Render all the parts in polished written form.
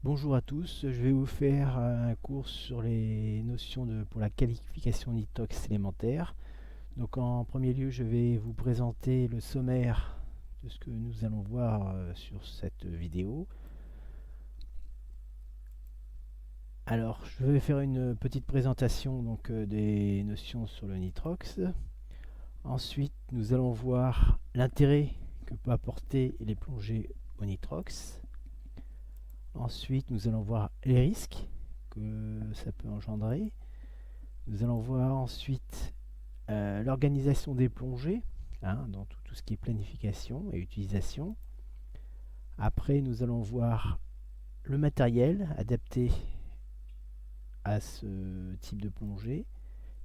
Bonjour à tous, je vais vous faire un cours sur les notions pour la qualification nitrox élémentaire. Donc en premier lieu, je vais vous présenter le sommaire de ce que nous allons voir sur cette vidéo. Alors, je vais faire une petite présentation des notions sur le nitrox. Ensuite, nous allons voir l'intérêt que peut apporter les plongées au nitrox. Ensuite, nous allons voir les risques que ça peut engendrer. Nous allons voir ensuite l'organisation des plongées, dans tout ce qui est planification et utilisation. Après, nous allons voir le matériel adapté à ce type de plongée.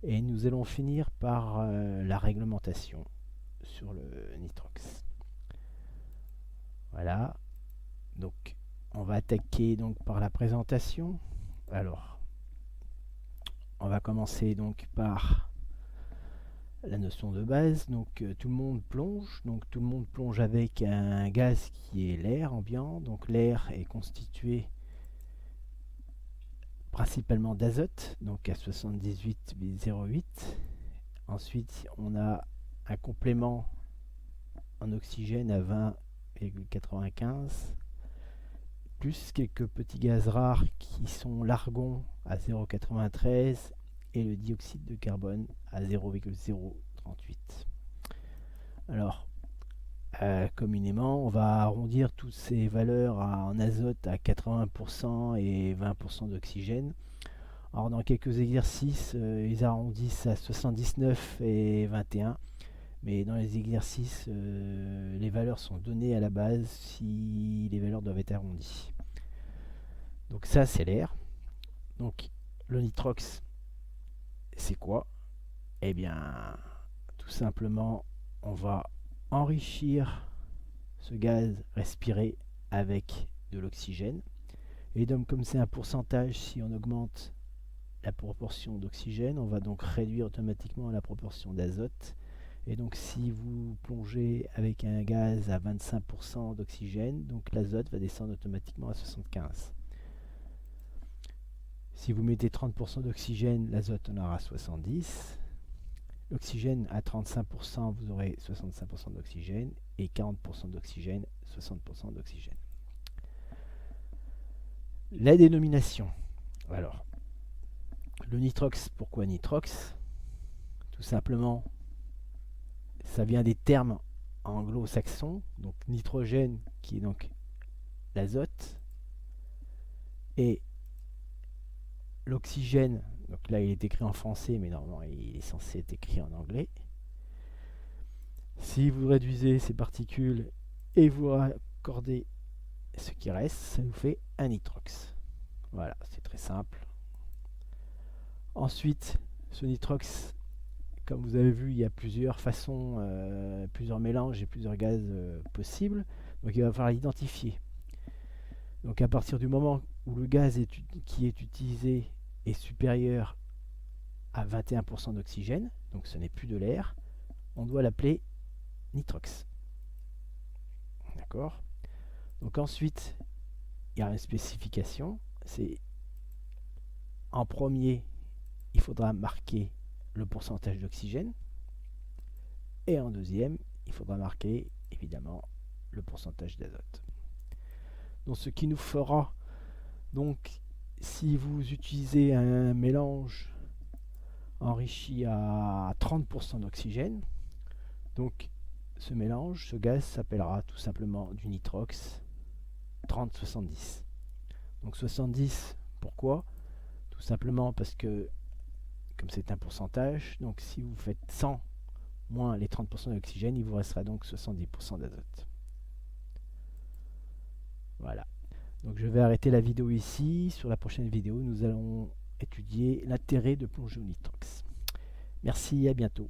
Et nous allons finir par la réglementation sur le nitrox. Voilà. Donc, on va attaquer par la présentation. Alors, on va commencer par la notion de base. Donc, tout le monde plonge. Donc, tout le monde plonge avec un gaz qui est l'air ambiant. Donc, l'air est constitué principalement d'azote, donc à 78,08. Ensuite, on a un complément en oxygène à 20,95. Plus quelques petits gaz rares qui sont l'argon à 0,93 et le dioxyde de carbone à 0,038. Alors, communément, on va arrondir toutes ces valeurs en azote à 80% et 20% d'oxygène. Alors, dans quelques exercices, ils arrondissent à 79 et 21. Mais dans les exercices, les valeurs sont données à la base si les valeurs doivent être arrondies. Donc ça, c'est l'air. Donc le nitrox, c'est quoi? Eh bien, tout simplement, on va enrichir ce gaz respiré avec de l'oxygène. Et donc comme c'est un pourcentage, si on augmente la proportion d'oxygène, on va donc réduire automatiquement la proportion d'azote. Et donc si vous plongez avec un gaz à 25% d'oxygène, donc l'azote va descendre automatiquement à 75. Si vous mettez 30% d'oxygène, l'azote en aura 70. L'oxygène à 35%, vous aurez 65% d'oxygène. Et 40% d'oxygène, 60% d'oxygène. La dénomination. Alors, le nitrox, pourquoi nitrox? Tout simplement, ça vient des termes anglo-saxons, donc nitrogène qui est donc l'azote, et l'oxygène, donc là il est écrit en français, mais normalement il est censé être écrit en anglais. Si vous réduisez ces particules et vous raccordez ce qui reste, ça vous fait un nitrox. Voilà, c'est très simple. Ensuite, ce nitrox, comme vous avez vu, il y a plusieurs façons, plusieurs mélanges et plusieurs gaz possibles. Donc il va falloir l'identifier. Donc à partir du moment où le gaz qui est utilisé est supérieur à 21% d'oxygène, donc ce n'est plus de l'air, on doit l'appeler nitrox. D'accord? Donc ensuite, il y a une spécification. C'est en premier, il faudra marquer le pourcentage d'oxygène. Et en deuxième, il faudra marquer évidemment le pourcentage d'azote. Donc ce qui nous fera, donc si vous utilisez un mélange enrichi à 30% d'oxygène, donc ce mélange, ce gaz s'appellera tout simplement du nitrox 30-70. Donc 70, pourquoi? Tout simplement parce que comme c'est un pourcentage, donc si vous faites 100 moins les 30% d'oxygène, il vous restera donc 70% d'azote. Voilà. Donc je vais arrêter la vidéo ici. Sur la prochaine vidéo, nous allons étudier l'intérêt de plonger au nitrox. Merci, à bientôt.